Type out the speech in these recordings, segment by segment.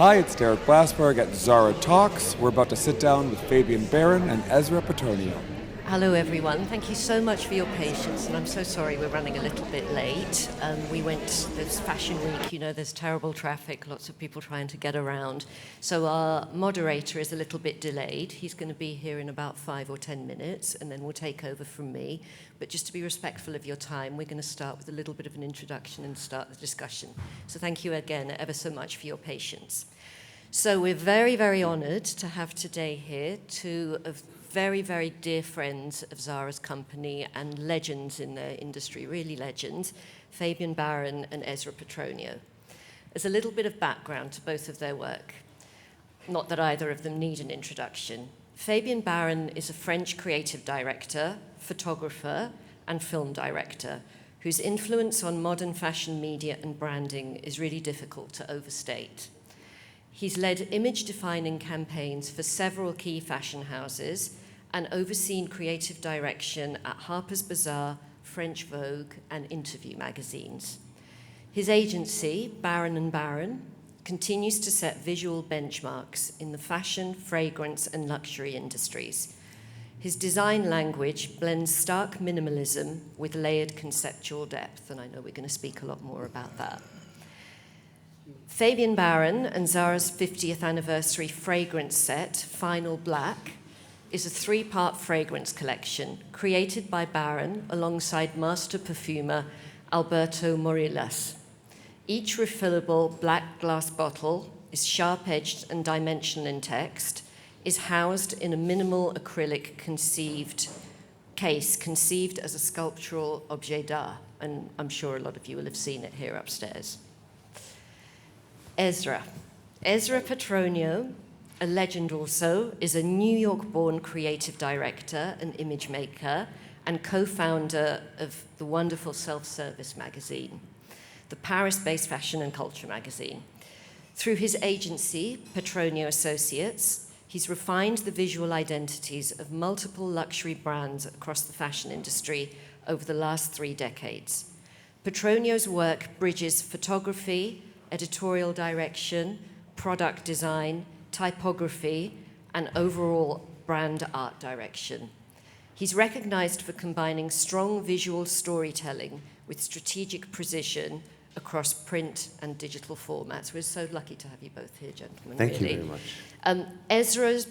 Hi, it's Derek Blasberg at Zara Talks. We're about to sit down with Fabien Baron and Ezra Petronio. Hello everyone, thank you so much for your patience, and I'm so sorry we're running a little bit late. There's Fashion Week, there's terrible traffic, lots of people trying to get around. So our moderator is a little bit delayed. He's going to be here in about 5 or 10 minutes, and then we'll take over from me. But just to be respectful of your time, we're going to start with a little bit of an introduction and start the discussion. So thank you again ever so much for your patience. So we're very, very honored to have today here two of very, very dear friends of Zara's company and legends in their industry, really legends, Fabien Baron and Ezra Petronio. There's a little bit of background to both of their work. Not that either of them need an introduction. Fabien Baron is a French creative director, photographer, and film director, whose influence on modern fashion media and branding is really difficult to overstate. He's led image-defining campaigns for several key fashion houses and overseen creative direction at Harper's Bazaar, French Vogue, and Interview magazines. His agency, Baron & Baron, continues to set visual benchmarks in the fashion, fragrance, and luxury industries. His design language blends stark minimalism with layered conceptual depth, and I know we're going to speak a lot more about that. Fabien Baron and Zara's 50th anniversary fragrance set, Final Black, is a 3-part fragrance collection created by Baron alongside master perfumer Alberto Morillas. Each refillable black glass bottle is sharp-edged and dimensional in text, is housed in a minimal acrylic case conceived as a sculptural objet d'art, and I'm sure a lot of you will have seen it here upstairs. Ezra Petronio, a legend also, is a New York-born creative director and image maker and co-founder of the wonderful self-service magazine, the Paris-based fashion and culture magazine. Through his agency, Petronio Associates, he's refined the visual identities of multiple luxury brands across the fashion industry over the last 3 decades. Petronio's work bridges photography, editorial direction, product design, typography, and overall brand art direction. He's recognized for combining strong visual storytelling with strategic precision across print and digital formats. We're so lucky to have you both here, gentlemen. Thank you very much. Ezra's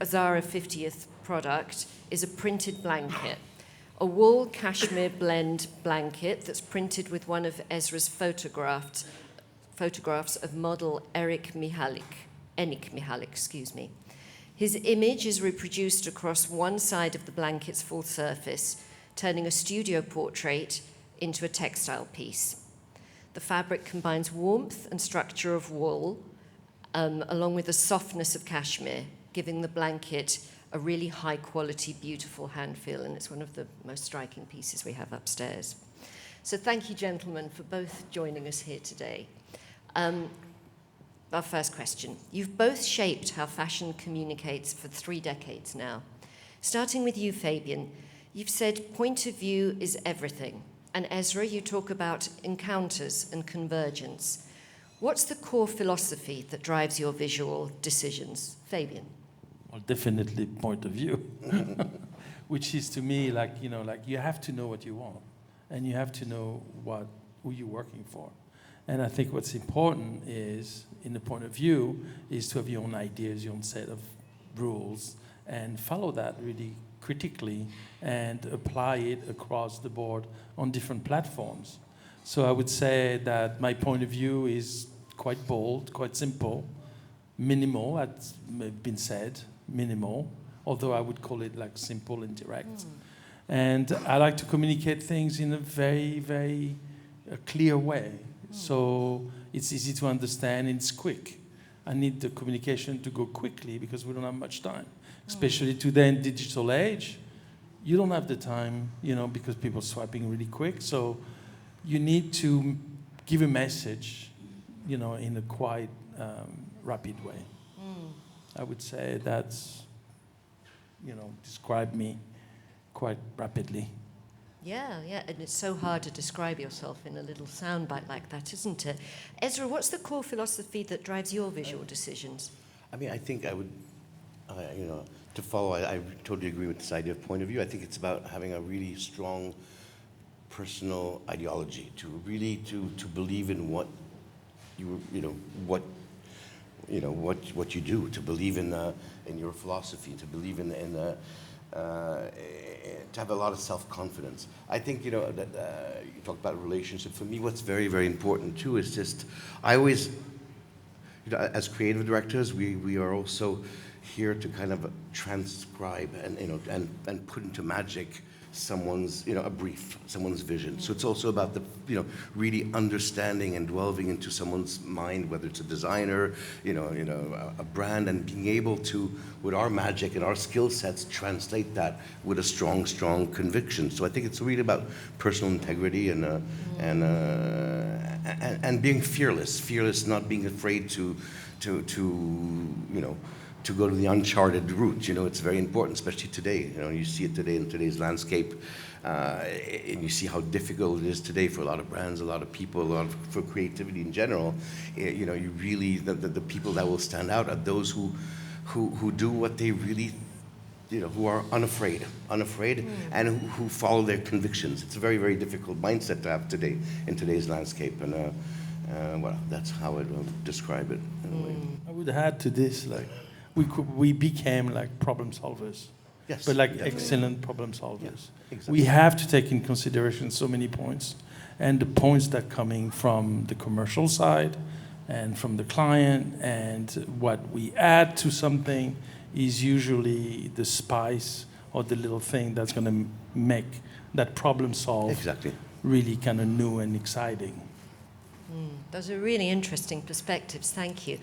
Zara 50th product is a printed blanket, a wool cashmere blend blanket that's printed with one of Ezra's photographs of model Enik Mihalik. His image is reproduced across one side of the blanket's full surface, turning a studio portrait into a textile piece. The fabric combines warmth and structure of wool, along with the softness of cashmere, giving the blanket a really high-quality, beautiful hand feel, and it's one of the most striking pieces we have upstairs. So thank you, gentlemen, for both joining us here today. Our first question. You've both shaped how fashion communicates for 3 decades now. Starting with you, Fabien, you've said point of view is everything. And Ezra, you talk about encounters and convergence. What's the core philosophy that drives your visual decisions? Fabien. Well, definitely point of view, which is to me like you have to know what you want, and you have to know who you're working for. And I think what's important is, in the point of view, is to have your own ideas, your own set of rules, and follow that really critically and apply it across the board on different platforms. So I would say that my point of view is quite bold, quite simple, minimal, as been said, minimal, although I would call it like simple and direct. And I like to communicate things in a very, very clear way. So it's easy to understand and it's quick. I need the communication to go quickly because we don't have much time. Especially today in digital age, you don't have the time, because people are swiping really quick. So you need to give a message, in a quite rapid way. I would say that's, describe me quite rapidly. Yeah, yeah, and it's so hard to describe yourself in a little soundbite like that, isn't it? Ezra, what's the core philosophy that drives your visual decisions? I mean, I think I would, to follow, I totally agree with this idea of point of view. I think it's about having a really strong personal ideology, to really to believe in what what you do, to believe in your philosophy, to believe to have a lot of self-confidence. I think that you talk about a relationship. For me, what's very, very important too is just I always, as creative directors, we are also here to kind of transcribe and put into magic someone's a brief, someone's vision. So it's also about the really understanding and delving into someone's mind, whether it's a designer, a brand, and being able to, with our magic and our skill sets, translate that with a strong conviction. So I think it's really about personal integrity and being fearless, not being afraid to go to the uncharted route. It's very important, especially today. You see it today in today's landscape, and you see how difficult it is today for a lot of brands, a lot of people, for creativity in general. You really, the people that will stand out are those who do what they really, who are unafraid, and who follow their convictions. It's a very, very difficult mindset to have today in today's landscape, and well, that's how I would describe it in a way. I would add to this, like, we became like problem solvers. Yes, but like definitely. excellent problem solvers. Yeah, exactly. We have to take in consideration so many points, and the points that coming from the commercial side and from the client, and what we add to something is usually the spice or the little thing that's going to make that problem solve Exactly. really kind of new and exciting. Those are really interesting perspectives, thank you.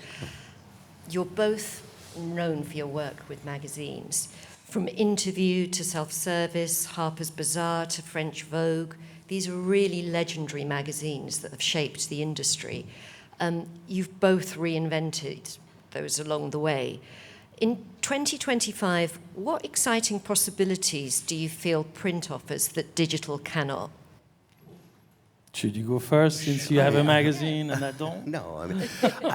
You're both known for your work with magazines. From Interview to Self-Service, Harper's Bazaar to French Vogue, these are really legendary magazines that have shaped the industry. You've both reinvented those along the way. In 2025, what exciting possibilities do you feel print offers that digital cannot? Should you go first, since you have a magazine and I don't? No, I mean,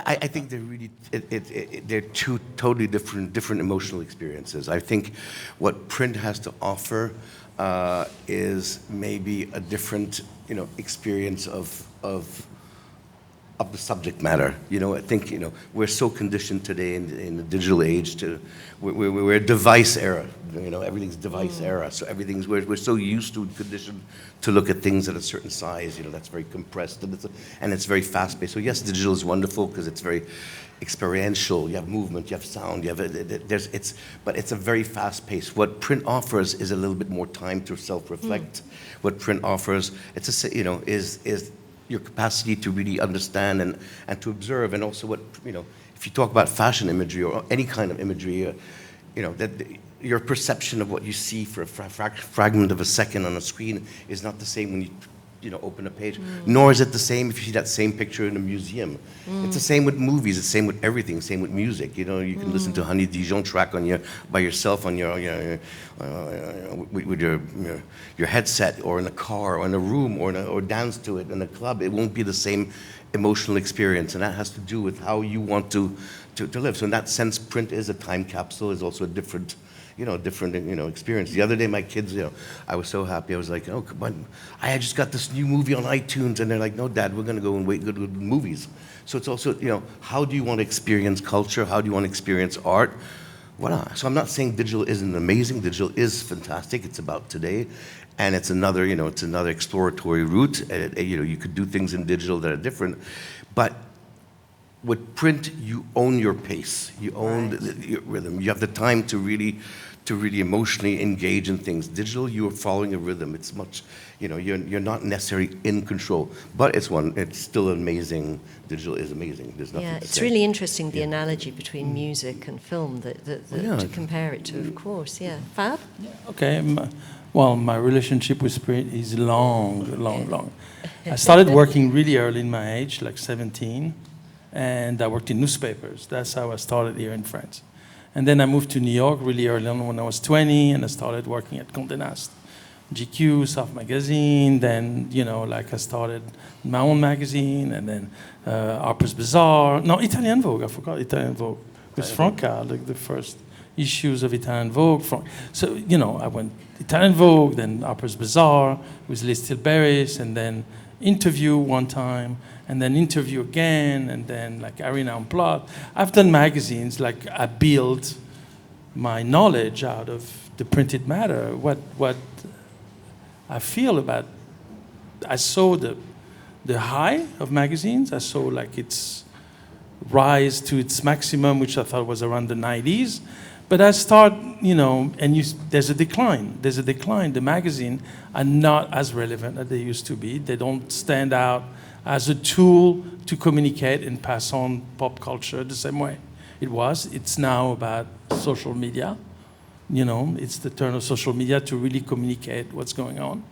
I think they're really, they're two totally different emotional experiences. I think what print has to offer is maybe a different, experience of the subject matter. I think, we're so conditioned today in the digital age to, we're a device era. Everything's device era. So we're so used to, conditioned to look at things at a certain size, that's very compressed and it's very fast-paced. So yes, digital is wonderful because it's very experiential. You have movement, you have sound, but it's a very fast-paced. What print offers is a little bit more time to self-reflect. What print offers, is your capacity to really understand and to observe, and also if you talk about fashion imagery or any kind of imagery, that your perception of what you see for a fragment of a second on a screen is not the same when you open a page, nor is it the same if you see that same picture in a museum. It's the same with movies, it's the same with everything, same with music. You can listen to Honey Dijon track by yourself on with your headset, or in a car, or in a room, or dance to it in a club. It won't be the same emotional experience, and that has to do with how you want to live. So in that sense, print is a time capsule, is also a different experience. The other day, my kids, I was so happy. I was like, oh, come on, I just got this new movie on iTunes, and they're like, no, Dad, we're going to go and wait good movies. So it's also, how do you want to experience culture? How do you want to experience art? Voila. So I'm not saying digital isn't amazing. Digital is fantastic. It's about today, and it's another, it's another exploratory route. You could do things in digital that are different, but with print, you own your pace. You own your rhythm. You have the time to really emotionally engage in things. Digital, you are following a rhythm. It's much, you're not necessarily in control, but it's still amazing. Digital is amazing. There's nothing to It's say. really interesting, the analogy between music and film to compare it to, of course. Yeah, Fab? Okay. My relationship with print is long. I started working really early in my age, like 17. And I worked in newspapers. That's how I started here in France. And then I moved to New York really early on when I was 20, and I started working at Condé Nast, GQ, South Magazine, then, I started my own magazine, and then Harper's Bazaar. No, Italian Vogue, I forgot Italian Vogue. With Franca, the first issues of Italian Vogue. So, I went Italian Vogue, then Harper's Bazaar with Liz Tilberis, and then Interview one time, and then Interview again, and then Arena Unplugged. I've done magazines, I built my knowledge out of the printed matter. What I feel about, I saw the high of magazines. I saw its rise to its maximum, which I thought was around the 90s. But I start, there's a decline. There's a decline. The magazines are not as relevant as they used to be. They don't stand out as a tool to communicate and pass on pop culture the same way it was. It's now about social media. It's the turn of social media to really communicate what's going on.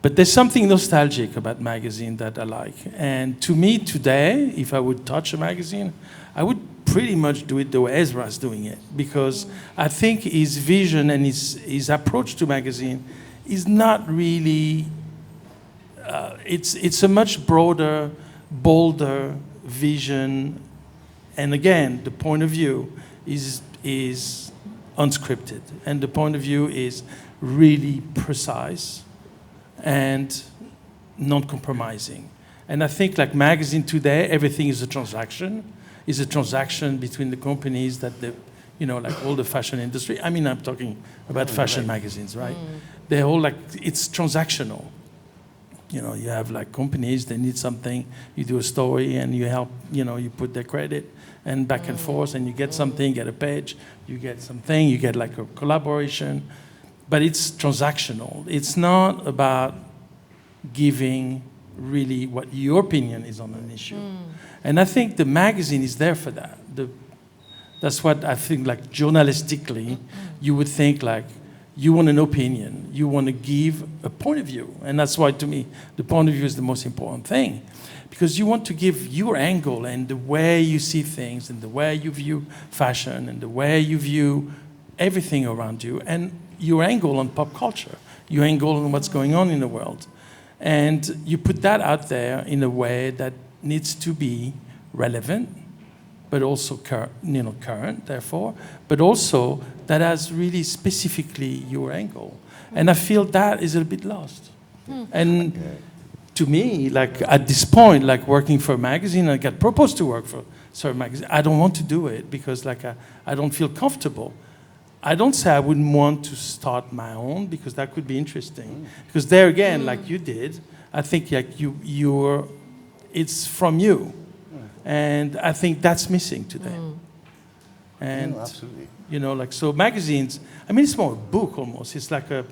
But there's something nostalgic about magazine that I like. And to me today, if I would touch a magazine, I would pretty much do it the way Ezra's doing it. Because I think his vision and his approach to magazine is not really, it's a much broader, bolder vision. And again, the point of view is unscripted. And the point of view is really precise and non-compromising. And I think magazine today, everything is a transaction between the companies that all the fashion industry. I mean, I'm talking about fashion magazines, right? They're all it's transactional. You have companies, they need something, you do a story and you help, you put their credit and back and forth, and you get something, get a page, you get something, you get a collaboration. But it's transactional. It's not about giving really what your opinion is on an issue. And I think the magazine is there for that. That's what I think, journalistically, you would think you want an opinion, you want to give a point of view. And that's why, to me, the point of view is the most important thing. Because you want to give your angle and the way you see things and the way you view fashion and the way you view everything around you, and your angle on pop culture, your angle on what's going on in the world. And you put that out there in a way that needs to be relevant, but also current, therefore, but also that has really specifically your angle. And I feel that is a bit lost. And to me, at this point, working for a magazine, I got proposed to work for certain magazine. I don't want to do it because I don't feel comfortable. I don't say I wouldn't want to start my own, because that could be interesting. Because there again, like you did, I think it's from you. And I think that's missing today. And, no, absolutely. So magazines, I mean, it's more a book almost. It's like a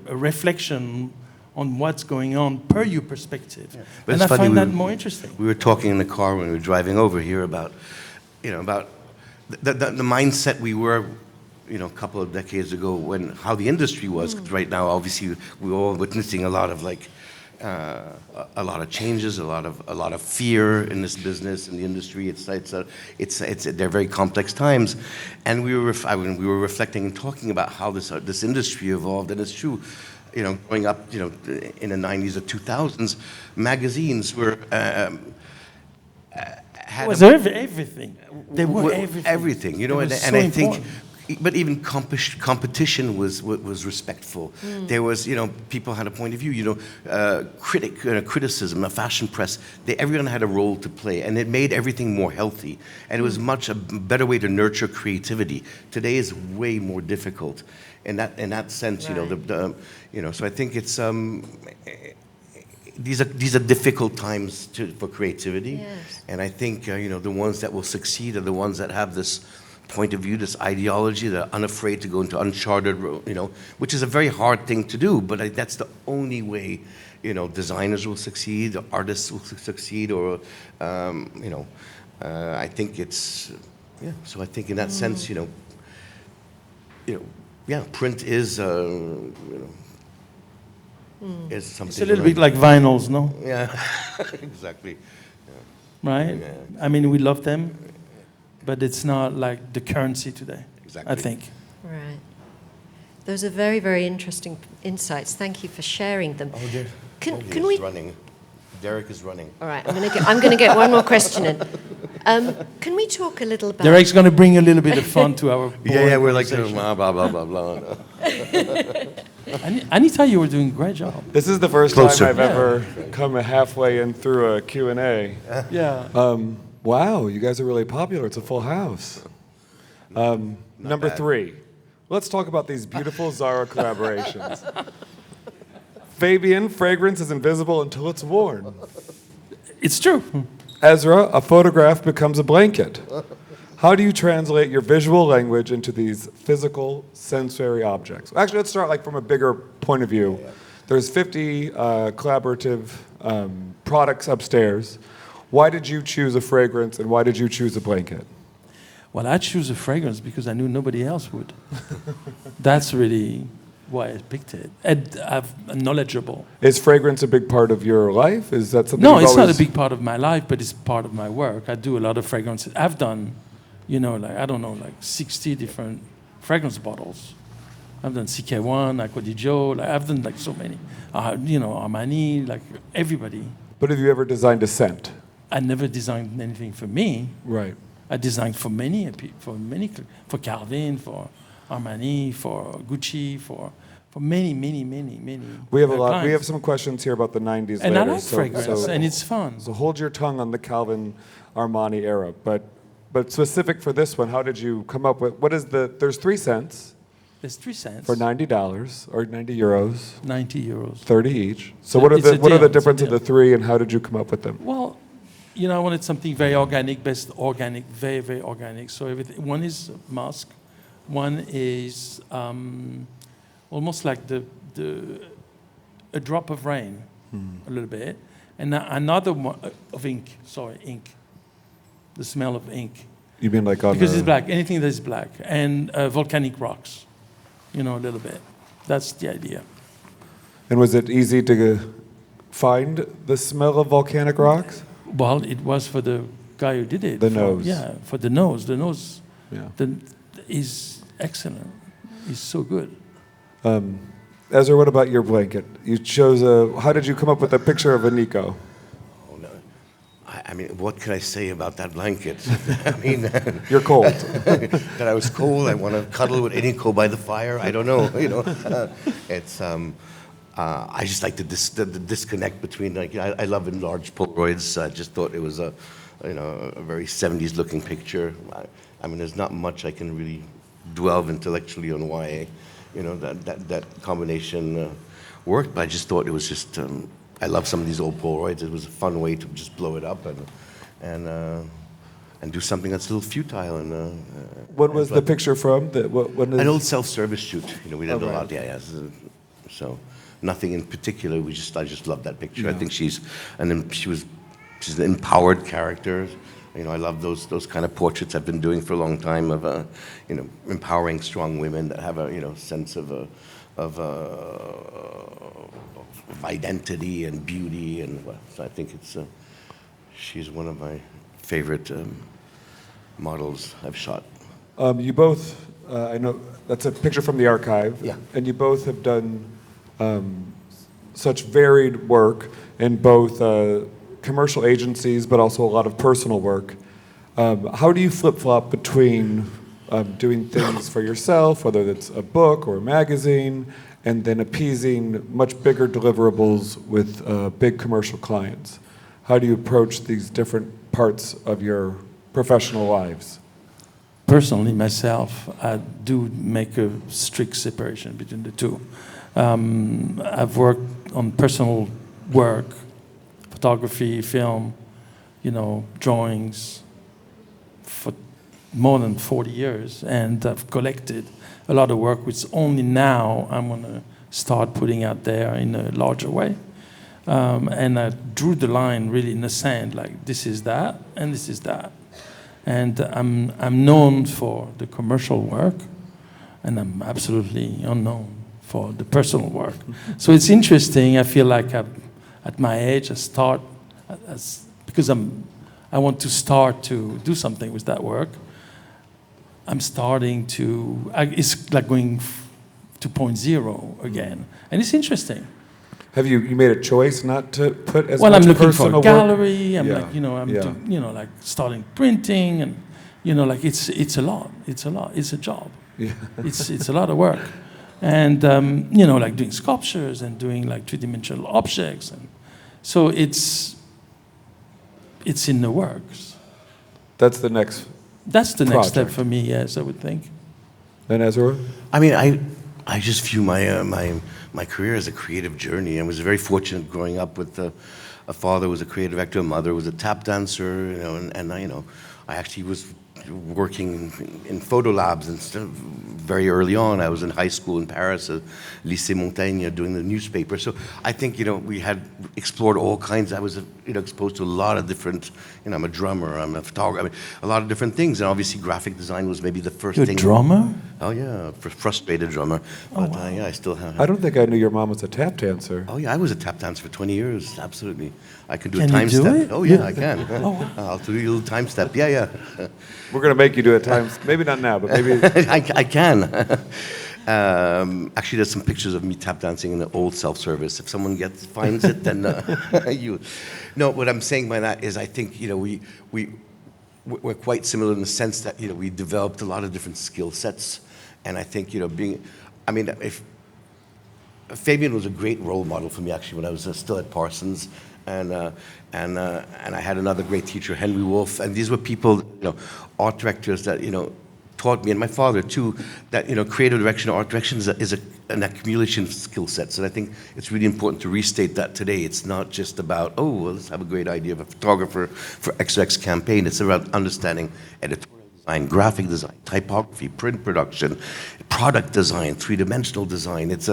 reflection on what's going on per your perspective. Yeah. And I find that more interesting. We were talking in the car when we were driving over here about the mindset we were, a couple of decades ago, how the industry was. 'Cause right now, obviously, we're all witnessing a lot of changes, a lot of fear in this business, in the industry. They're very complex times, and we were reflecting and talking about how this industry evolved. And it's true, growing up, in the 90s or 2000s, magazines were. Was everything. They were everything. Everything, and I think, but even competition was respectful. There was, people had a point of view. Criticism, the fashion press. Everyone had a role to play, and it made everything more healthy. And it was much a better way to nurture creativity. Today is way more difficult, in that sense. Right. So I think it's. These are difficult times for creativity, yes. And I think the ones that will succeed are the ones that have this point of view, this ideology. They're unafraid to go into uncharted road, which is a very hard thing to do. But that's the only way, designers will succeed, artists will succeed, or I think it's So I think in that sense, print is is something. It's a little bit like vinyls, no? Yeah, exactly. Yeah. Right? Yeah. I mean, we love them, but it's not like the currency today, Exactly. I think. Right. Those are very, very interesting insights. Thank you for sharing them. Oh, Can we? Running. Derek is running. All right, I'm going to get one more question in. Can we talk a little about? Derek's going to bring a little bit of fun to our Yeah, we're like conversation. blah blah blah blah blah. Anita, you were doing a great job. This is the first Closer. time I've ever come halfway in through a Q&A. Yeah. Wow, you guys are really popular. It's a full house. Number bad. 3. Let's talk about these beautiful Zara collaborations. Fabien, fragrance is invisible until it's worn. It's true. Ezra, a photograph becomes a blanket. How do you translate your visual language into these physical sensory objects? Actually, let's start like from a bigger point of view. There's 50 collaborative products upstairs. Why did you choose a fragrance and why did you choose a blanket? Well, I choose a fragrance because I knew nobody else would. That's really why I picked it. And I'm knowledgeable. Is fragrance a big part of your life? Is that something No, you've it's not always... a big part of my life, but it's part of my work. I do a lot of fragrances. I've done, like, I don't know, like 60 different fragrance bottles. I've done CK1, Acqua di Gio, like I've done like so many. Armani, like everybody. But have you ever designed a scent? I never designed anything for me. Right. I designed for for Calvin, for Armani, for Gucci, for many. We have a lot. clients. We have some questions here about the 90s And later. I like fragrance, and it's fun. So hold your tongue on the Calvin Armani era. But specific for this one, how did you come up with, there's 3 cents There's 3 cents. for $90 or 90 euros, 90 euros. 30 each. So It's what are a the deal, it's a difference of deal. the 3 and how did you come up with them? Well, I wanted something very organic, best organic, very, very organic. So everything. One is musk, one is almost like a drop of rain, a little bit, and another one of ink. Sorry, ink. The smell of ink. You mean like on Because it's black. Anything that is black, and volcanic rocks. A little bit. That's the idea. And was it easy to find the smell of volcanic rocks? Well, it was for the guy who did it. The nose. Yeah, for the nose. The nose Yeah. is excellent. It's so good. Ezra, what about your blanket? You chose how did you come up with a picture of a Nico? Oh, no. I mean, what can I say about that blanket? I mean, You're cold. that I was cold. I want to cuddle with Nico by the fire. I don't know. It's. I just like the disconnect between. I love enlarged Polaroids. I just thought it was a very 70s looking picture. I mean, there's not much I can really delve intellectually on why, that combination worked. But I just thought it was just. I love some of these old Polaroids. It was a fun way to just blow it up and do something that's a little futile. And What was the picture from? an old self-service shoot. We did a right. lot. Yeah. So nothing in particular. I just love that picture. I think she's an empowered character. I love those kind of portraits I've been doing for a long time of empowering strong women that have a sense of identity and beauty, and so I think she's one of my favorite models I've shot. You both, I know that's a picture from the archive. Yeah. And you both have done such varied work in both commercial agencies, but also a lot of personal work. How do you flip-flop between doing things for yourself, whether it's a book or a magazine, and then appeasing much bigger deliverables with big commercial clients? How do you approach these different parts of your professional lives? Personally, myself, I do make a strict separation between the two. I've worked on personal work, photography, film, drawings for more than 40 years, and I've collected a lot of work, which only now I'm going to start putting out there in a larger way. And I drew the line really in the sand, like this is that, and this is that. And I'm known for the commercial work, and I'm absolutely unknown for the personal work. So it's interesting. I feel like at my age, because I want to start to do something with that work. I'm starting to. It's like going 2.0 again. And it's interesting. Have you made a choice not to put as Well, much I'm looking for personal a gallery. I'm Yeah. like, I'm, Yeah. like starting printing, and like it's a lot. It's a lot. It's a job. Yeah. It's a lot of work, and like doing sculptures and doing like three-dimensional objects, and so it's in the works. That's the next. That's the next step Project. for me. Yes, I would think. And Ezra? I mean, I just view my career as a creative journey. I was very fortunate growing up with a father who was a creative actor, a mother who was a tap dancer, and I actually was working in photo labs and stuff very early on. I was in high school in Paris, Lycée Montaigne, doing the newspaper. So I think, we had explored all kinds. I was, exposed to a lot of different, I'm a drummer, I'm a photographer, a lot of different things. And obviously graphic design was maybe the first You're thing. a drummer? Oh yeah, frustrated drummer. But wow. yeah, I still have. I don't think I knew your mom was a tap dancer. Oh yeah, I was a tap dancer for 20 years. Absolutely, I can do Can a you time do step. it? Oh yeah, I can. wow. I'll do a little time step. Yeah. We're going to make you do it times. Maybe not now, but maybe. I can. Actually, there's some pictures of me tap dancing in the old self-service. If someone finds it, then you. No, what I'm saying by that is, I think we're quite similar in the sense that we developed a lot of different skill sets, and I think if Fabien was a great role model for me actually when I was still at Parsons, and I had another great teacher, Henry Wolf, and these were people, art directors that taught me, and my father too, that creative direction, art direction is an accumulation of skill sets, and I think it's really important to restate that today. It's not just about let's have a great idea of a photographer for XX campaign. It's about understanding editorial design, graphic design, typography, print production, product design, three-dimensional design. It's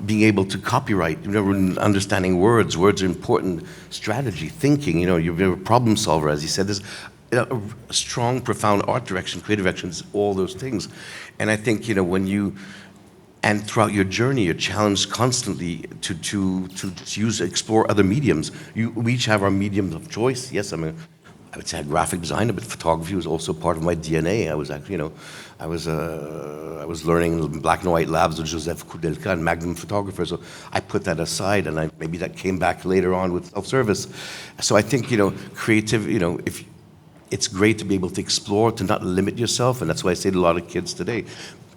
being able to copyright, understanding words. Words are important. Strategy, thinking. You're a problem solver, as he said. There's a strong, profound art direction, creative directions, all those things. And I think and throughout your journey, you're challenged constantly to explore other mediums. We each have our mediums of choice. Yes, I would say graphic design, but photography was also part of my DNA. I was actually, I was learning in black and white labs with Joseph Koudelka and Magnum photographer. So I put that aside, and maybe that came back later on with self-service. So I think creative. If it's great to be able to explore, to not limit yourself, and that's why I say to a lot of kids today.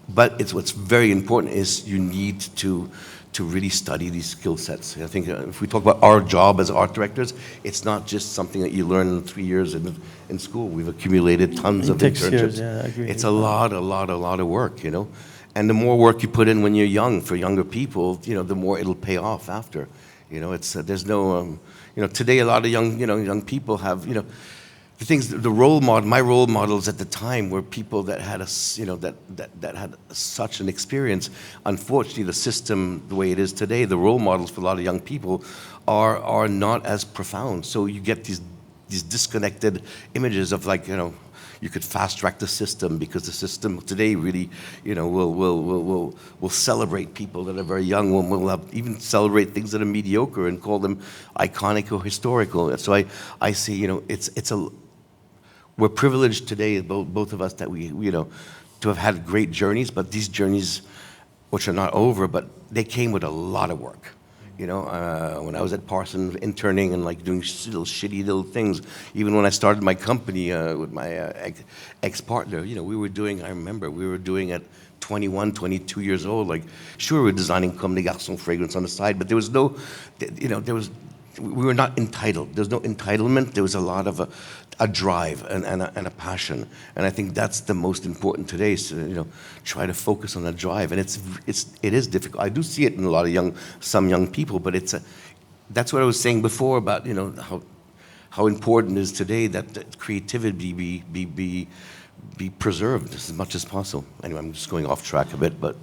But what's very important is you need to really study these skill sets. I think if we talk about our job as art directors, it's not just something that you learn in 3 years in school. We've accumulated tons of internships. Years, yeah, I agree. It's a lot of work, And the more work you put in when you're young, for younger people, the more it'll pay off after. There's no, today a lot of young people have, the things, my role models at the time were people that had that had such an experience. Unfortunately, the system, the way it is today, the role models for a lot of young people are not as profound. So you get these disconnected images of you could fast track the system because the system today really, will celebrate people that are very young. Will even celebrate things that are mediocre and call them iconic or historical. And so I see, we're privileged today, both of us, that we to have had great journeys, but these journeys, which are not over, but they came with a lot of work. When I was at Parsons interning and doing shitty little things, even when I started my company with my ex-partner, I remember we were doing at 21, 22 years old, sure, we were designing Comme des Garçons fragrance on the side, but there was no, we were not entitled. There was no entitlement. There was a lot of a drive and a passion, and I think that's the most important today. So try to focus on that drive, and it is difficult. I do see it in a lot of some young people, but that's what I was saying before about how important it is today that creativity be preserved as much as possible. Anyway, I'm just going off track a bit, but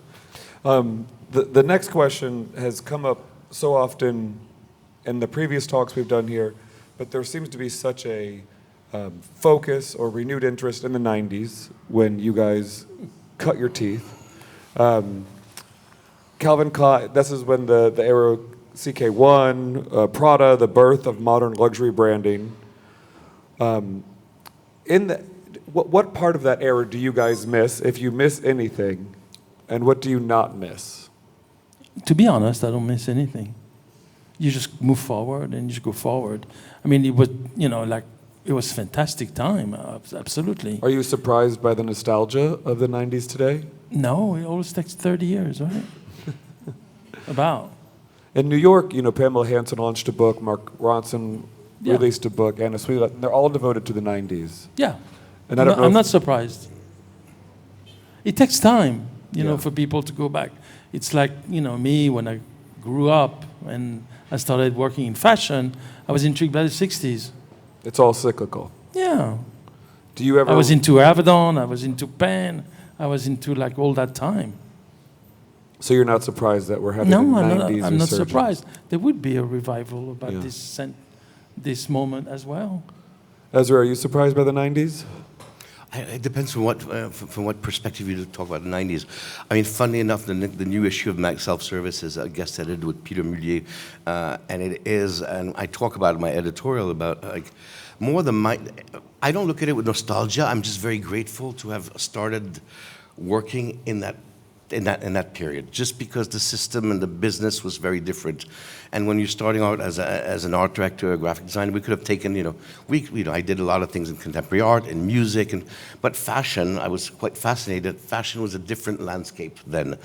the next question has come up so often in the previous talks we've done here, but there seems to be such a focus or renewed interest in the 90s when you guys cut your teeth. Calvin Klein, this is when the era CK1, Prada, the birth of modern luxury branding. What part of that era do you guys miss, if you miss anything, and what do you not miss? To be honest, I don't miss anything. You just move forward and you just go forward. I mean, it was, it was fantastic time, absolutely. Are you surprised by the nostalgia of the 90s today? No, it always takes 30 years, right? About. In New York, Pamela Hansen launched a book, Mark Ronson Yeah. released a book, Anna Sweet, and they're all devoted to the 90s. Yeah. And I don't know I'm if- not surprised. It takes time, Yeah. for people to go back. It's like, me when I grew up and I started working in fashion, I was intrigued by the 60s. It's all cyclical. Yeah. Do you ever? I was into Avedon, I was into Pen, I was into like all that time. So you're not surprised that we're having No, a I'm 90s not resurgence? surprised. There would be a revival about Yeah. this moment as well. Ezra, are you surprised by the 90s? It depends from what perspective you talk about the 90s. I mean, funny enough, the new issue of Mac Self-Service is a guest edited with Peter Mullier, and it is, and I talk about it in my editorial about like more than I don't look at it with nostalgia. I'm just very grateful to have started working in that period, just because the system and the business was very different. And when you're starting out as an art director, a graphic designer, we could have taken, I did a lot of things in contemporary art and music, but fashion, I was quite fascinated. Fashion was a different landscape then.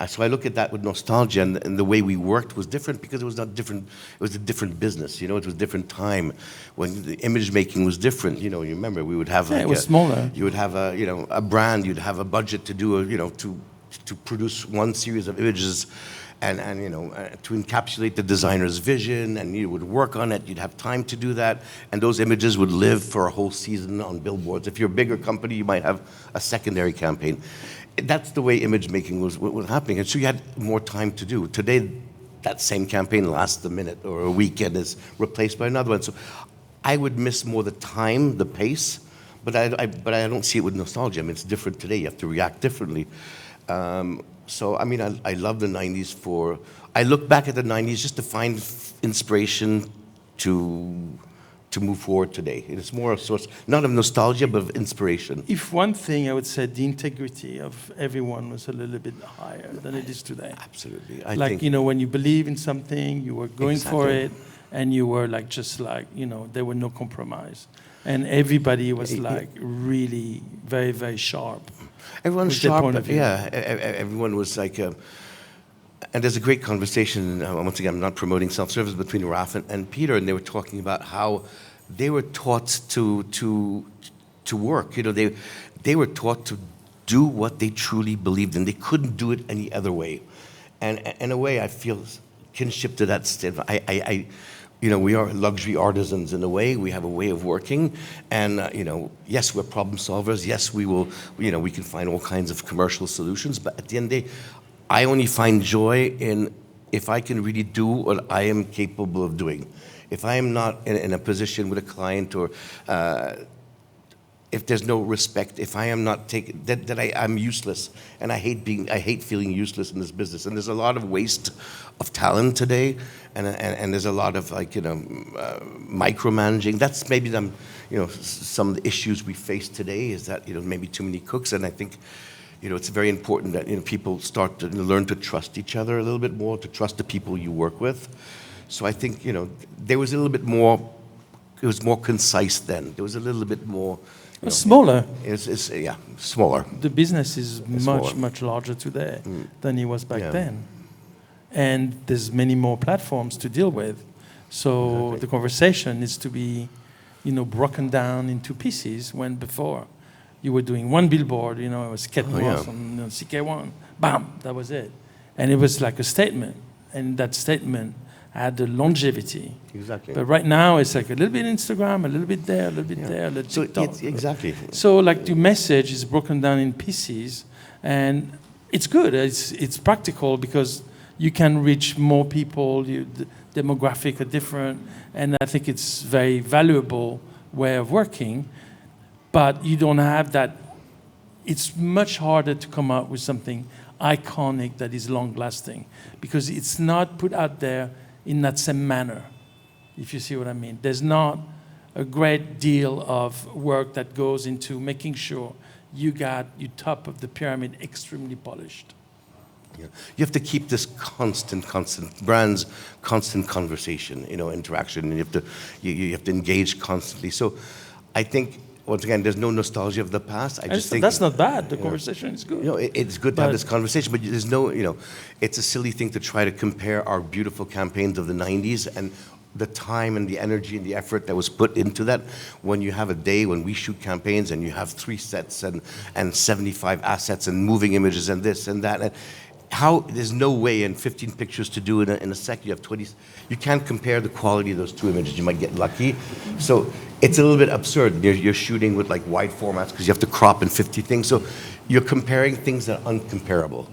So I look at that with nostalgia, and the way we worked was different because it was not different. It was a different business, it was a different time when the image making was different. You remember we would have Yeah, it was smaller. You would have a brand, you'd have a budget to do to produce one series of images and to encapsulate the designer's vision, and you would work on it, you'd have time to do that, and those images would live for a whole season on billboards. If you're a bigger company, you might have a secondary campaign. That's the way image making was happening, and so you had more time to do. Today, that same campaign lasts a minute or a week and is replaced by another one. So I would miss more the time, the pace, but I don't see it with nostalgia. I mean, it's different today, you have to react differently. So, I mean, I love the 90s I look back at the 90s just to find inspiration to move forward today. It's more a source, not of nostalgia, but of inspiration. If one thing, I would say the integrity of everyone was a little bit higher than it is today. Absolutely. When you believe in something, you were going for Exactly. it, and you were there were no compromise. And everybody was really very, very sharp. Everyone's with their sharp, point of view. yeah. Everyone was like, and there's a great conversation, once again, I'm not promoting self-service, between Raf and Peter, and they were talking about how they were taught to work. They were taught to do what they truly believed in. They couldn't do it any other way. And in a way, I feel kinship to that state. We are luxury artisans in a way. We have a way of working, and yes, we're problem solvers. Yes, we can find all kinds of commercial solutions. But at the end of the day, I only find joy in if I can really do what I am capable of doing. If I am not in a position with a client, or if there's no respect, if I am not taken, I'm useless, and I hate feeling useless in this business. And there's a lot of waste of talent today, and there's a lot of micromanaging. That's maybe some of the issues we face today, is that maybe too many cooks. And I think it's very important that people start to learn to trust each other a little bit more, to trust the people you work with. So I think there was a little bit more. It was more concise then. There was a little bit more. Smaller. It's smaller. The business is smaller. much larger today than it was back Yeah. then. And there's many more platforms to deal with. So Exactly. the conversation is to be, broken down into pieces, when before you were doing one billboard, it was Kate Moss on CK1, bam, that was it. And it was like a statement, and that statement had the longevity. Exactly. But right now it's like a little bit Instagram, a little bit there, a little bit there, a little So TikTok. exactly. So the message is broken down in pieces, and it's good. It's practical because you can reach more people. The demographic are different, and I think it's very valuable way of working. But you don't have that. It's much harder to come up with something iconic that is long lasting, because it's not put out there in that same manner, if you see what I mean. There's not a great deal of work that goes into making sure you got your top of the pyramid extremely polished. Yeah. You have to keep this constant brands, constant conversation, interaction, and you have to engage constantly. So, I think once again, there's no nostalgia of the past. I just think that's not bad. The conversation is good. It's good to have this conversation, but there's no, it's a silly thing to try to compare our beautiful campaigns of the '90s and the time and the energy and the effort that was put into that when you have a day when we shoot campaigns and you have 3 sets and 75 assets and moving images and this and that. And there's no way in 15 pictures to do it in a second. You have 20. You can't compare the quality of those 2 images. You might get lucky. So it's a little bit absurd. You're shooting with like wide formats because you have to crop in 50 things. So you're comparing things that are uncomparable.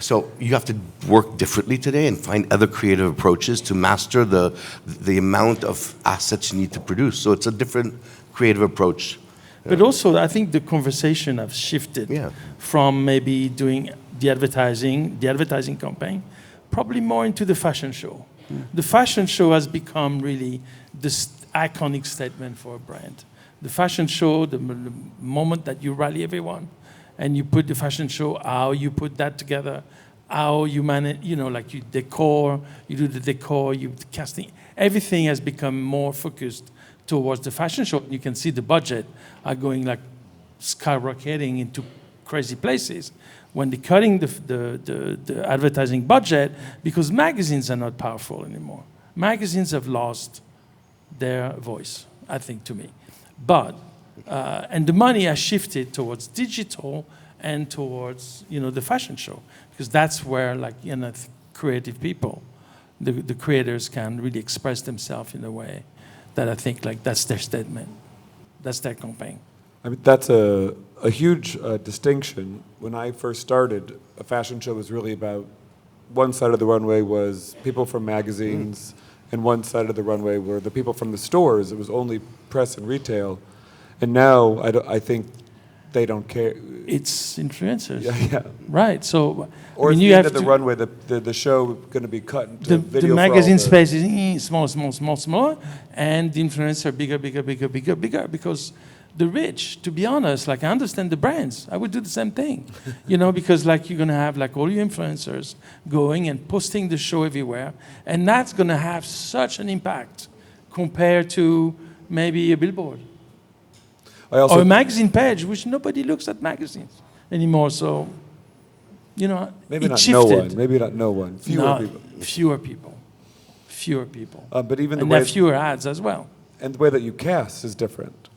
So you have to work differently today and find other creative approaches to master the amount of assets you need to produce. So it's a different creative approach. But also, I think the conversation has shifted from maybe doing the advertising campaign, probably more into the fashion show. The fashion show has become really this iconic statement for a brand. The fashion show, the moment that you rally everyone, and you put the fashion show, how you put that together, how you manage, like you do the decor, you casting. Everything has become more focused towards the fashion show. You can see the budget are going like skyrocketing into crazy places when they're cutting the advertising budget because magazines are not powerful anymore. Magazines have lost their voice, I think, to me. But and the money has shifted towards digital and towards the fashion show because that's where creative people, the creators can really express themselves in a way that I think that's their statement, that's their campaign. I mean, that's a huge distinction. When I first started, a fashion show was really about one side of the runway was people from magazines, and one side of the runway were the people from the stores. It was only press and retail. And now I think they don't care. It's influencers. Yeah. Right. So or at the end of the runway, the show going to be cut into video. The magazine space is small, and the influencer bigger because the rich, to be honest, I understand the brands. I would do the same thing, because you're going to have all your influencers going and posting the show everywhere, and that's going to have such an impact compared to maybe a billboard. Or a magazine page, which nobody looks at magazines anymore. So, maybe it not shifted. no one. Maybe not no one. Fewer people. But even the and way there are fewer ads as well. And the way that you cast is different.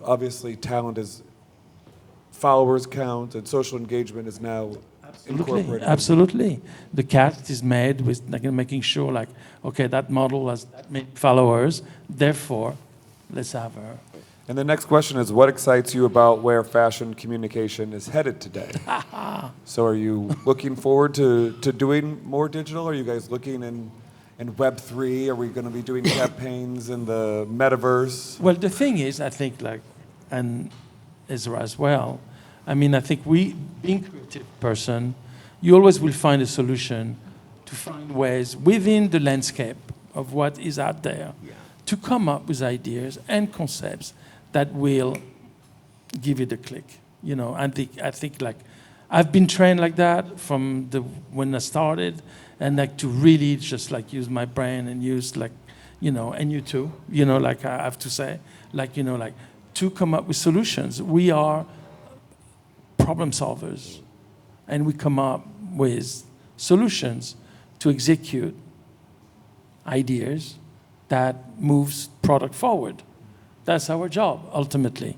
Obviously, talent is followers count, and social engagement is now incorporated. Absolutely. The cast is made with making sure, okay, that model has that many followers, therefore, let's have her. And the next question is, what excites you about where fashion communication is headed today? So are you looking forward to doing more digital? Are you guys looking in Web3? Are we going to be doing campaigns in the metaverse? Well, the thing is, I think, and Ezra as well, I think being a creative person, you always will find a solution to find ways within the landscape of what is out there to come up with ideas and concepts that will give it a click. I think I've been trained like that from when I started, and to really just use my brain and use and you too, I have to say, to come up with solutions. We are problem solvers, and we come up with solutions to execute ideas that moves product forward. That's our job, ultimately.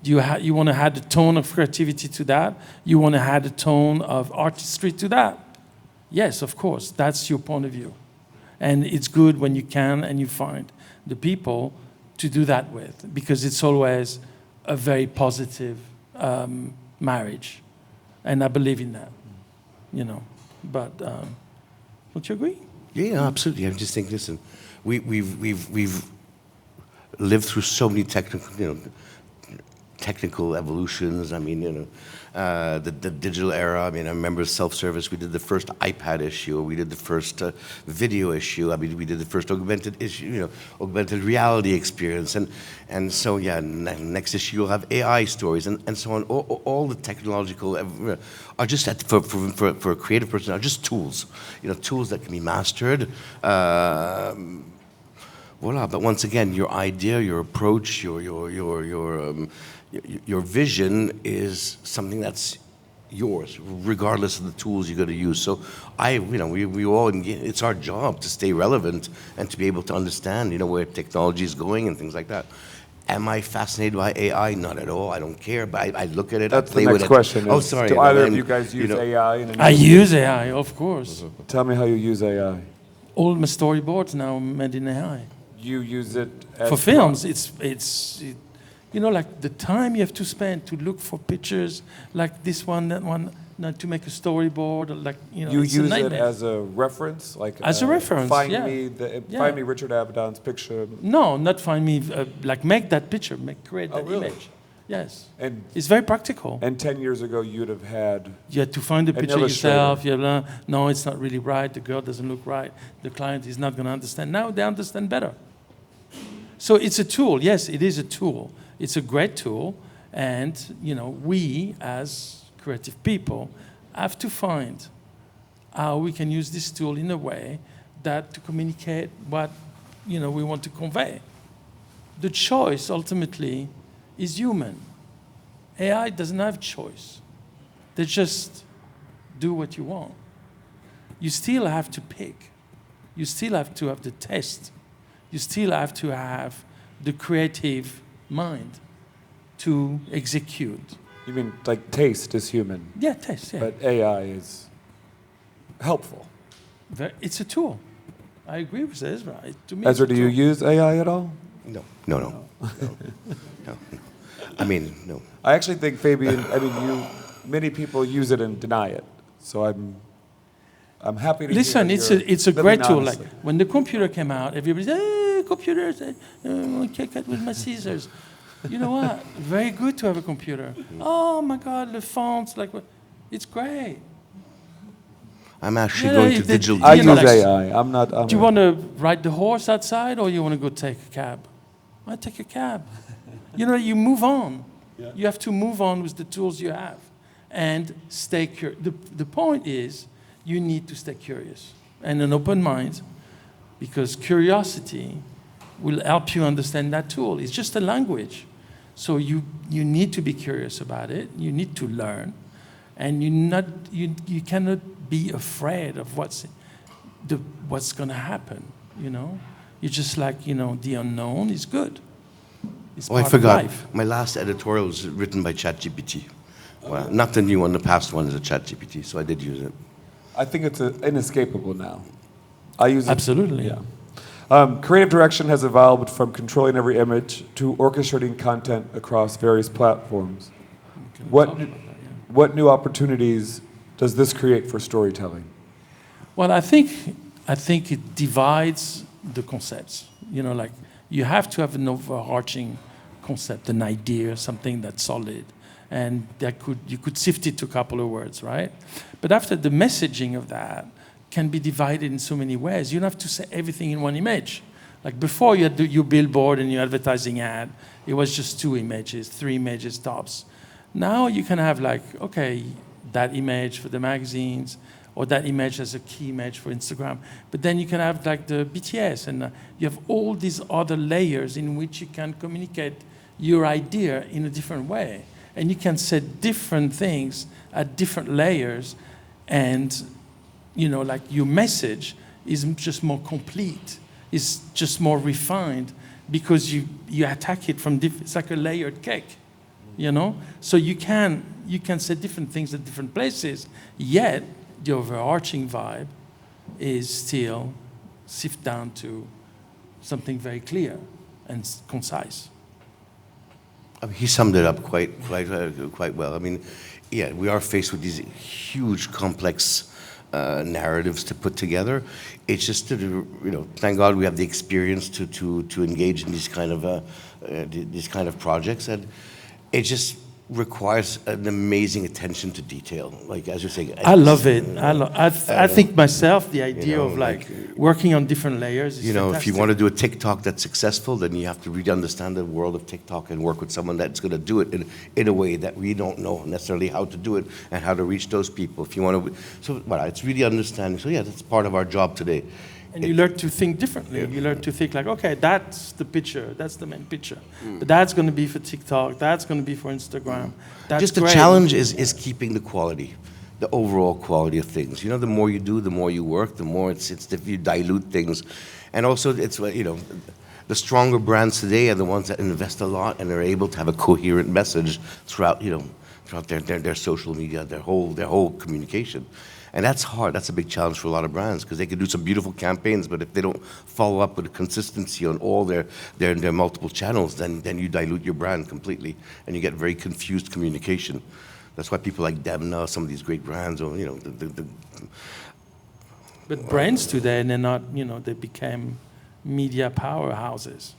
You want to add a tone of creativity to that? You want to add a tone of artistry to that? Yes, of course. That's your point of view. And it's good when you can and you find the people to do that with, because it's always a very positive marriage. And I believe in that, But don't you agree? Yeah, absolutely. I just think, listen, we've lived through so many technical evolutions. I mean, the digital era. I mean, I remember self-service. We did the first iPad issue. We did the first video issue. I mean, we did the first augmented issue, augmented reality experience. And so, yeah, next issue you'll have AI stories and so on. All the technological are just, for a creative person, are just tools. Tools that can be mastered. Voila. But once again, your idea, your approach, your vision is something that's yours, regardless of the tools you're going to use. So we all, it's our job to stay relevant and to be able to understand, where technology is going and things like that. Am I fascinated by AI? Not at all. I don't care, but I look at it. That's I play the with next it. question. Oh, sorry. Do either of you guys use AI? I use AI, of course. Tell me how you use AI. All my storyboards now made in AI. You use it as For films, it's like the time you have to spend to look for pictures like this one, that one, to make a storyboard, You it's a use it nightmare. as a reference, As a reference, Find yeah. me Yeah. find me Richard Avedon's picture. No, not find me, make that picture, create that really? image. Yes. And It's very practical. 10 years ago, you'd have had. You have to find the An picture illustrator. yourself. You have, no, it's not really right. The girl doesn't look right. The client is not going to understand. Now they understand better. So it's a tool. Yes, it is a tool. It's a great tool. And, we as creative people have to find how we can use this tool in a way that to communicate what, we want to convey. The choice ultimately is human. AI doesn't have choice. They just do what you want. You still have to pick. You still have to have the taste. You still have to have the creative mind to execute. You mean like taste is human, Yeah, taste, yeah. but AI is helpful. It's a tool. I agree with Ezra. To me, Ezra, it's a do you tool. use AI at all? No. I mean, no. I actually think Fabien. Many people use it and deny it. So I'm happy to Listen, hear it's a living great tool. Like honestly. when the computer came out, everybody said, "Hey, computers! I can't cut with my scissors." You know what? Very good to have a computer. Oh my God, the fonts, it's great. I'm actually Yeah, going to the- digital. I you know, use like- AI. I'm not. Do you want to ride the horse outside, or you want to go take a cab? I take a cab. You move on. Yeah. You have to move on with the tools you have, and stay curious. The point is, you need to stay curious and an open mind, because curiosity will help you understand that tool. It's just a language, so you need to be curious about it. You need to learn, and you cannot be afraid of what's going to happen. You just the unknown is good. It's Oh, I part of forgot. life. My last editorial was written by ChatGPT. Well, not the new one. The past one is a ChatGPT, so I did use it. I think it's inescapable now. I use it. Absolutely. Yeah. Creative direction has evolved from controlling every image to orchestrating content across various platforms. What new opportunities does this create for storytelling? Well, I think it divides the concepts. You have to have an overarching concept, an idea, something that's solid, and you could sift it to a couple of words, right? But after, the messaging of that can be divided in so many ways. You don't have to say everything in one image. Like before, you had your billboard and your advertising ad. It was just 2 images, 3 images tops. Now you can have that image for the magazines, or that image as a key image for Instagram. But then you can have the BTS, and you have all these other layers in which you can communicate your idea in a different way. And you can set different things at different layers, and your message is just more complete, is just more refined, because you attack it from it's like a layered cake, So you can say different things at different places, yet the overarching vibe is still sift down to something very clear and concise. He summed it up quite well. I mean, yeah, we are faced with these huge, complex narratives to put together. It's just thank God we have the experience to engage in these kind of projects, it just requires an amazing attention to detail. Like as you're saying, I love it. I think myself, the idea know, of like working on different layers is you know, if you fantastic. want to do a TikTok that's successful, then you have to really understand the world of TikTok and work with someone that's going to do it in a way that we don't know necessarily how to do it and how to reach those people. If you want to, so well, it's really understanding. So yeah, that's part of our job today. And you learn to think differently. You learn to think like, okay, that's the picture, that's the main picture. But that's going to be for TikTok, that's going to be for Instagram. That's Just the great. challenge is keeping the quality, the overall quality of things. You know, the more you do, the more you work, the more it's if you dilute things. And also, it's, you know, the stronger brands today are the ones that invest a lot and are able to have a coherent message throughout, you know, throughout their social media, their whole communication. And that's hard. That's a big challenge for a lot of brands because they can do some beautiful campaigns, but if they don't follow up with a consistency on all their multiple channels, then you dilute your brand completely and you get very confused communication. That's why people like Demna, some of these great brands, or you know, But brands today, they're not, you know, they became media powerhouses.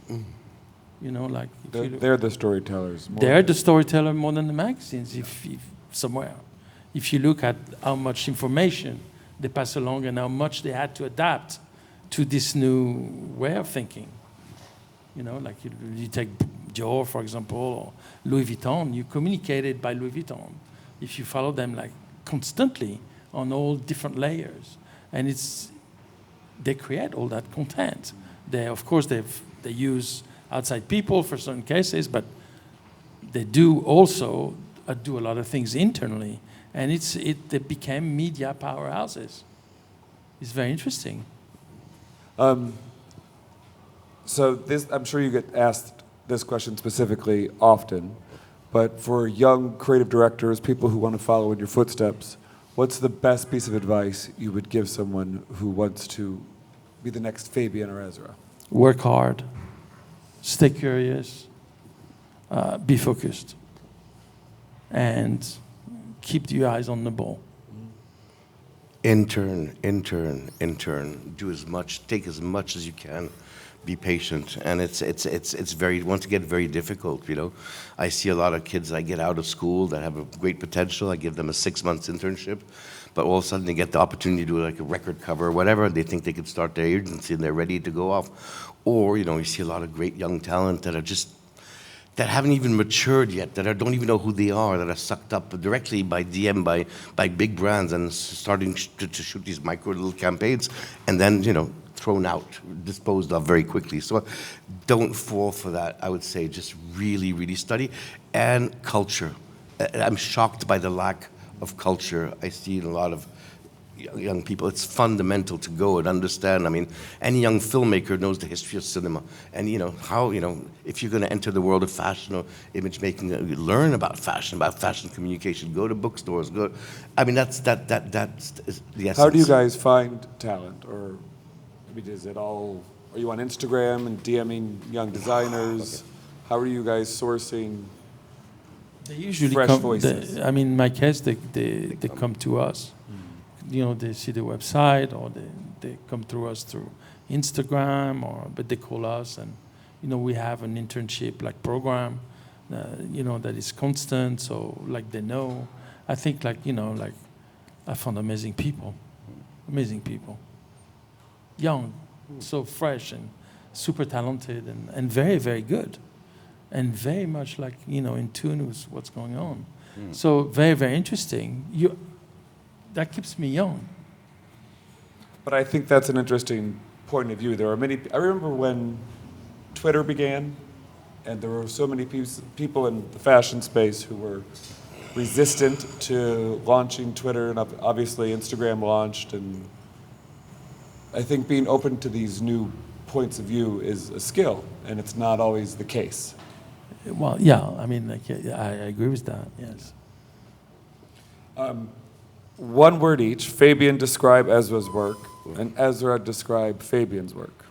You know, like if you look- They're the storytellers. more they're than- the storyteller more than the magazines, if somewhere. If you look at how much information they pass along and how much they had to adapt to this new way of thinking. You know, like you take Dior, for example, or Louis Vuitton, you communicated by Louis Vuitton. If you follow them like constantly on all different layers. And they create all that content. Of course, they use outside people for certain cases, but they do also do a lot of things internally. And they became media powerhouses. It's very interesting. So this, I'm sure you get asked this question specifically often, but for young creative directors, people who want to follow in your footsteps, what's the best piece of advice you would give someone who wants to be the next Fabien or Ezra? Work hard, stay curious, be focused, and keep your eyes on the ball. intern. Do as much, take as much as you can. Be patient, and it's very once again very difficult. You know, I see a lot of kids I get out of school that have a great potential. I give them a 6 months internship, but all of a sudden they get the opportunity to do like a record cover or whatever, and they think they can start their agency and they're ready to go off. Or you know, you see a lot of great young talent that haven't even matured yet, that don't even know who they are, that are sucked up directly by DM, by big brands, and starting to shoot these micro little campaigns, and then you know, thrown out, disposed of very quickly. So don't fall for that. I would say just really, really study. And culture. I'm shocked by the lack of culture I see in a lot of young people. It's fundamental to go and understand. I mean, any young filmmaker knows the history of cinema. And you know, how, you know, if you're going to enter the world of fashion or image making, learn about fashion communication, go to bookstores, I mean, that's the essence. How do you guys find talent? Or I mean, is it all, are you on Instagram and DMing young designers? How are you guys sourcing They usually fresh come. voices? I mean, in my case, they come to us. You know, they see the website, or they come through us through Instagram, but they call us, and you know, we have an internship like program, you know, that is constant. So like they know. I think like, you know, like I found amazing people, young, so fresh and super talented and very, very good, and very much like, you know, in tune with what's going on. So very, very interesting. That keeps me young. But I think that's an interesting point of view. There are many, I remember when Twitter began, and there were so many people in the fashion space who were resistant to launching Twitter, and obviously Instagram launched, and I think being open to these new points of view is a skill, and it's not always the case. Well, yeah, I mean, like, yeah, I agree with that, yes. One word each. Fabien, describe Ezra's work, and Ezra, describe Fabien's work.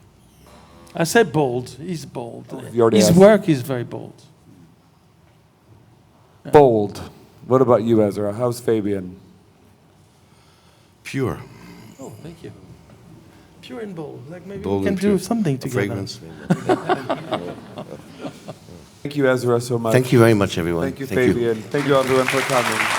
I said bold. He's bold. You already His asked. work is very bold. Bold. What about you, Ezra? How's Fabien? Pure. Oh, thank you. Pure and bold. Like maybe Bold we can and pure. do something A together. fragrance. Thank you, Ezra, so much. Thank you very much, everyone. Thank you, Fabien. Thank you, everyone, for coming.